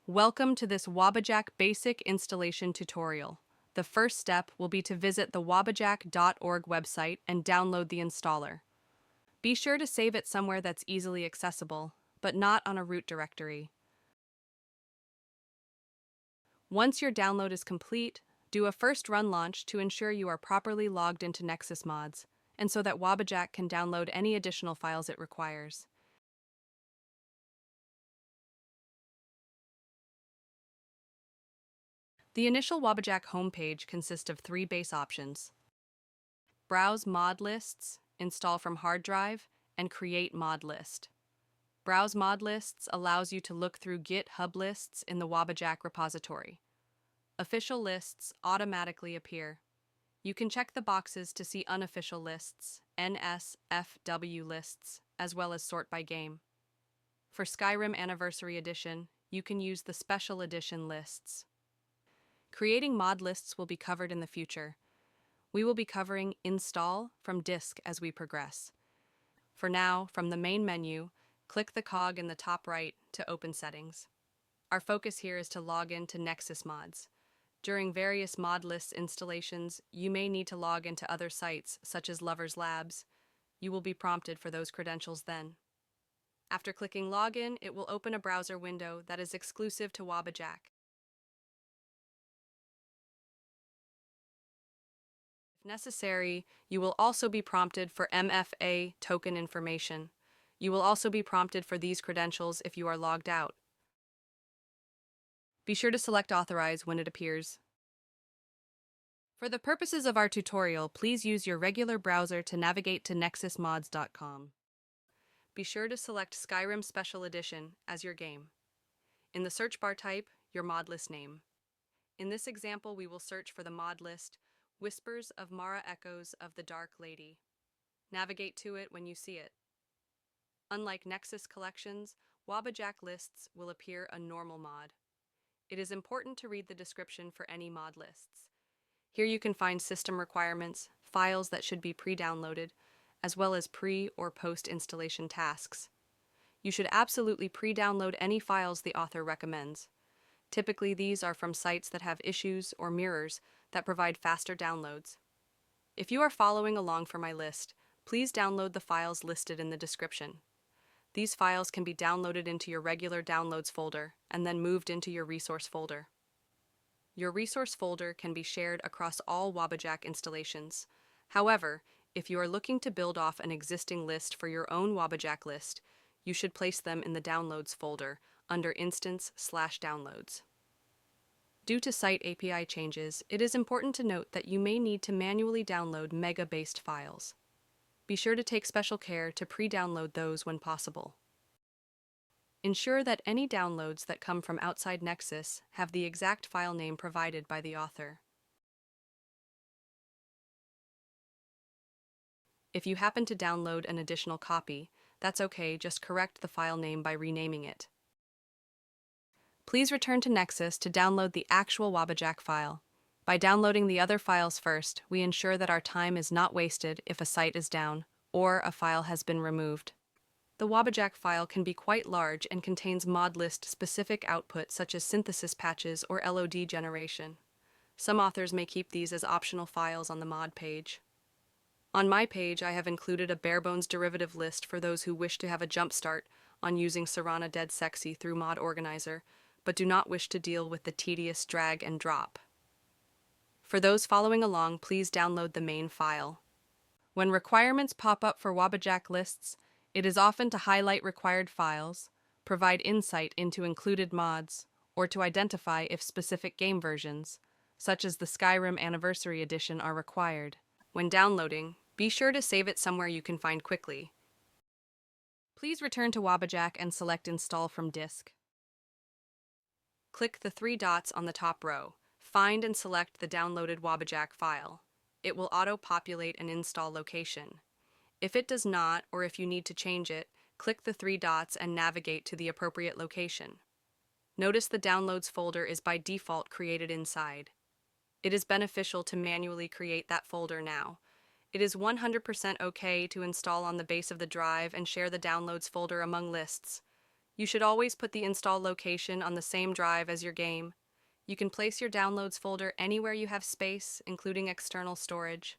Welcome to this Wabbajack basic installation tutorial. The first step will be to visit the wabbajack.org website and download the installer. Be sure to save it somewhere that's easily accessible, but not on a root directory. Once your download is complete, do a first run launch to ensure you are properly logged into Nexus Mods, and so that Wabbajack can download any additional files it requires. The initial Wabbajack homepage consists of three base options: Browse mod lists, install from hard drive, and create mod list. Browse mod lists allows you to look through GitHub lists in the Wabbajack repository. Official lists automatically appear. You can check the boxes to see unofficial lists, NSFW lists, as well as sort by game. For Skyrim Anniversary Edition, you can use the Special Edition lists. Creating mod lists will be covered in the future. We will be covering Install from disk as we progress. For now, from the main menu, click the cog in the top right to open settings. Our focus here is to log in to Nexus Mods. During various mod lists installations, you may need to log into other sites, such as Lovers Labs. You will be prompted for those credentials then. After clicking Login, it will open a browser window that is exclusive to Wabbajack. If necessary, you will also be prompted for MFA token information. You will also be prompted for these credentials if you are logged out. Be sure to select Authorize when it appears. For the purposes of our tutorial, please use your regular browser to navigate to nexusmods.com. Be sure to select Skyrim Special Edition as your game. In the search bar, type your mod list name. In this example, we will search for the mod list Whispers of Mara Echoes of the Dark Lady. Navigate to it when you see it. Unlike Nexus collections, Wabbajack lists will appear a normal mod. It is important to read the description for any mod lists. Here you can find system requirements, files that should be pre-downloaded, as well as pre- or post-installation tasks. You should absolutely pre-download any files the author recommends. Typically, these are from sites that have issues or mirrors that provide faster downloads. If you are following along for my list, please download the files listed in the description. These files can be downloaded into your regular downloads folder and then moved into your resource folder. Your resource folder can be shared across all Wabbajack installations. However, if you are looking to build off an existing list for your own Wabbajack list, you should place them in the Downloads folder under Instance/Downloads. Due to site API changes, it is important to note that you may need to manually download mega-based files. Be sure to take special care to pre-download those when possible. Ensure that any downloads that come from outside Nexus have the exact file name provided by the author. If you happen to download an additional copy, that's okay, just correct the file name by renaming it. Please return to Nexus to download the actual Wabbajack file. By downloading the other files first, we ensure that our time is not wasted if a site is down or a file has been removed. The Wabbajack file can be quite large and contains mod list specific output such as synthesis patches or LOD generation. Some authors may keep these as optional files on the mod page. On my page, I have included a barebones derivative list for those who wish to have a jump start on using Serana Dead Sexy through Mod Organizer, but do not wish to deal with the tedious drag and drop. For those following along, please download the main file. When requirements pop up for Wabbajack lists, it is often to highlight required files, provide insight into included mods, or to identify if specific game versions, such as the Skyrim Anniversary Edition, are required. When downloading, be sure to save it somewhere you can find quickly. Please return to Wabbajack and select Install from disk. Click the three dots on the top row. Find and select the downloaded Wabbajack file. It will auto-populate an install location. If it does not, or if you need to change it, click the three dots and navigate to the appropriate location. Notice the Downloads folder is by default created inside. It is beneficial to manually create that folder now. It is 100% okay to install on the base of the drive and share the Downloads folder among lists. You should always put the install location on the same drive as your game. You can place your downloads folder anywhere you have space, including external storage.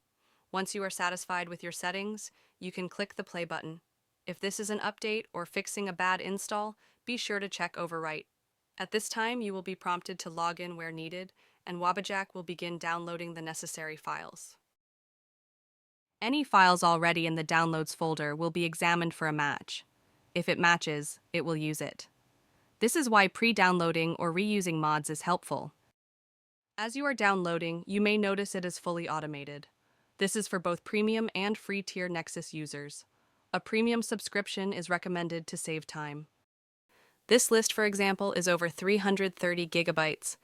Once you are satisfied with your settings, you can click the play button. If this is an update or fixing a bad install, be sure to check overwrite. At this time, you will be prompted to log in where needed, and Wabbajack will begin downloading the necessary files. Any files already in the downloads folder will be examined for a match. If it matches, it will use it. This is why pre-downloading or reusing mods is helpful. As you are downloading, you may notice it is fully automated. This is for both premium and free tier Nexus users. A premium subscription is recommended to save time. This list, for example, is over 330 gigabytes.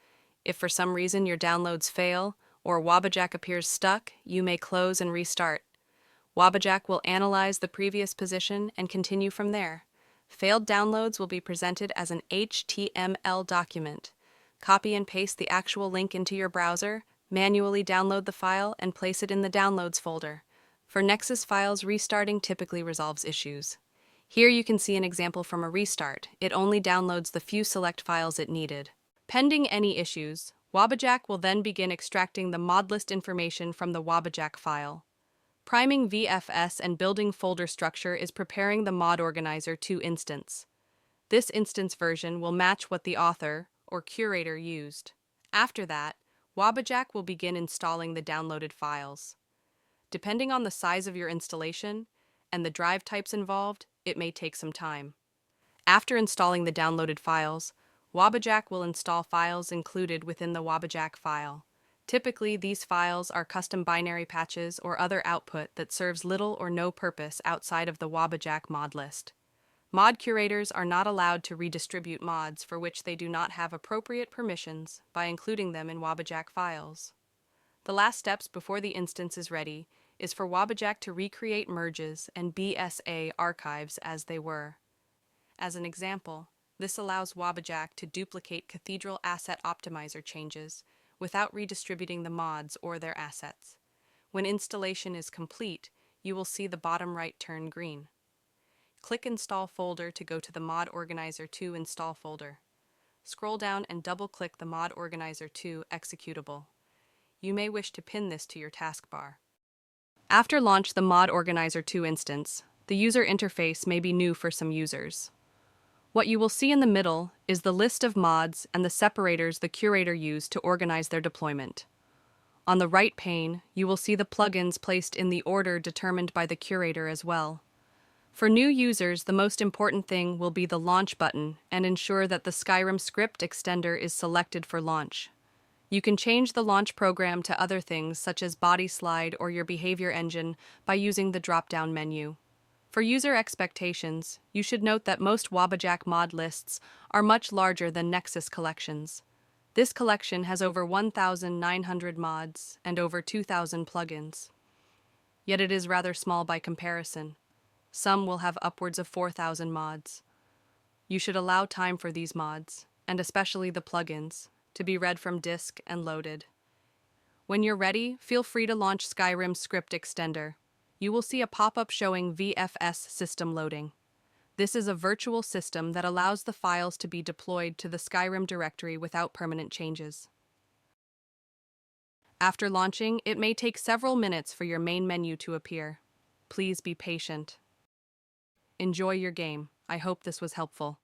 If for some reason your downloads fail or Wabbajack appears stuck, you may close and restart. Wabbajack will analyze the previous position and continue from there. Failed downloads will be presented as an HTML document. Copy and paste the actual link into your browser, manually download the file, and place it in the downloads folder. For Nexus files, restarting typically resolves issues. Here you can see an example from a restart. It only downloads the few select files it needed. Pending any issues, Wabbajack will then begin extracting the modlist information from the Wabbajack file. Priming VFS and building folder structure is preparing the Mod Organizer 2 instance. This instance version will match what the author or curator used. After that, Wabbajack will begin installing the downloaded files. Depending on the size of your installation and the drive types involved, it may take some time. After installing the downloaded files, Wabbajack will install files included within the Wabbajack file. Typically, these files are custom binary patches or other output that serves little or no purpose outside of the Wabbajack mod list. Mod curators are not allowed to redistribute mods for which they do not have appropriate permissions by including them in Wabbajack files. The last steps before the instance is ready is for Wabbajack to recreate merges and BSA archives as they were. As an example, this allows Wabbajack to duplicate Cathedral Asset Optimizer changes without redistributing the mods or their assets. When installation is complete, you will see the bottom right turn green. Click Install Folder to go to the Mod Organizer 2 install folder. Scroll down and double-click the Mod Organizer 2 executable. You may wish to pin this to your taskbar. After launch the Mod Organizer 2 instance, the user interface may be new for some users. What you will see in the middle is the list of mods and the separators the curator used to organize their deployment. On the right pane, you will see the plugins placed in the order determined by the curator as well. For new users, the most important thing will be the launch button and ensure that the Skyrim script extender is selected for launch. You can change the launch program to other things such as body slide or your behavior engine by using the drop-down menu. For user expectations, you should note that most Wabbajack mod lists are much larger than Nexus collections. This collection has over 1,900 mods and over 2,000 plugins. Yet it is rather small by comparison. Some will have upwards of 4,000 mods. You should allow time for these mods, and especially the plugins, to be read from disk and loaded. When you're ready, feel free to launch Skyrim script extender. You will see a pop-up showing VFS system loading. This is a virtual system that allows the files to be deployed to the Skyrim directory without permanent changes. After launching, it may take several minutes for your main menu to appear. Please be patient. Enjoy your game. I hope this was helpful.